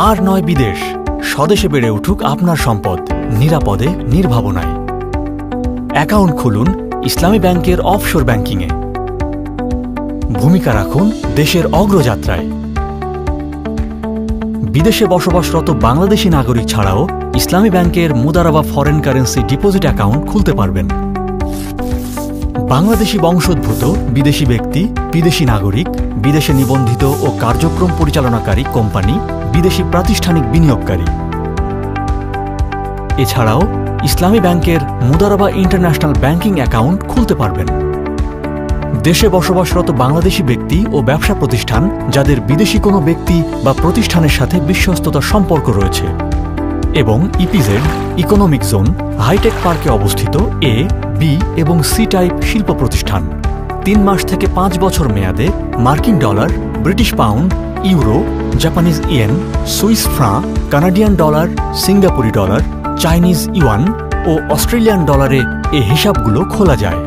আর নয় বিদেশ, স্বদেশে বেড়ে উঠুক আপনার সম্পদ, নিরাপদে নির্ভাবনায়। অ্যাকাউন্ট খুলুন ইসলামী ব্যাংকের অফশোর ব্যাংকিংয়ে। ভূমিকা রাখুন দেশের অগ্রযাত্রায়। বিদেশে বসবাসরত বাংলাদেশি নাগরিক ছাড়াও ইসলামী ব্যাংকের Mudaraba foreign currency deposit account খুলতে পারবেন। বাংলাদেশি বংশোদ্ভূত বিদেশি ব্যক্তি, বিদেশি নাগরিক, বিদেশে নিবন্ধিত ও কার্যক্রম পরিচালনাকারী কোম্পানি, বিদেশি প্রাতিষ্ঠানিক বিনিয়োগকারী। এছাড়াও ইসলামী ব্যাংকের মুদারাবা ইন্টারন্যাশনাল ব্যাংকিং অ্যাকাউন্ট খুলতে পারবেন। দেশে বসবাসরত বাংলাদেশি ব্যক্তি ও ব্যবসা প্রতিষ্ঠান যাদের বিদেশি কোনো ব্যক্তি বা প্রতিষ্ঠানের সাথে বিশ্বস্ততার সম্পর্ক রয়েছে এবং ইপিজেড ইকোনমিক জোন হাইটেক পার্কে অবস্থিত এ, বি এবং সি টাইপ শিল্প প্রতিষ্ঠান 3 মাস থেকে 5 বছর মেয়াদে মার্কিন dollar, British pound, euro, Japanese yen, Swiss franc, Canadian dollar, সিঙ্গাপুরি ডলার, চাইনিজ ইউয়ান ও অস্ট্রেলিয়ান ডলারে এ হিসাবগুলো খোলা যায়।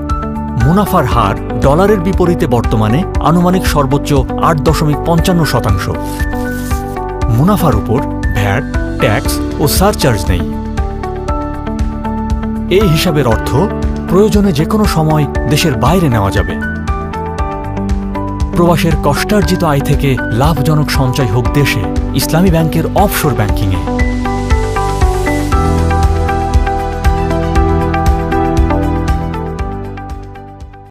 মুনাফার হার ডলারের বিপরীতে বর্তমানে আনুমানিক সর্বোচ্চ 8.55%। মুনাফার উপর ভ্যাট, ট্যাক্স ও সারচার্জ নেই। এই হিসাবের অর্থ প্রয়োজনে যে কোনো সময় দেশের বাইরে নেওয়া যাবে। প্রবাসের কষ্টার্জিত আয় থেকে লাভজনক সঞ্চয় হোক দেশে, ইসলামী ব্যাংকের অফশোর ব্যাংকিংয়ে।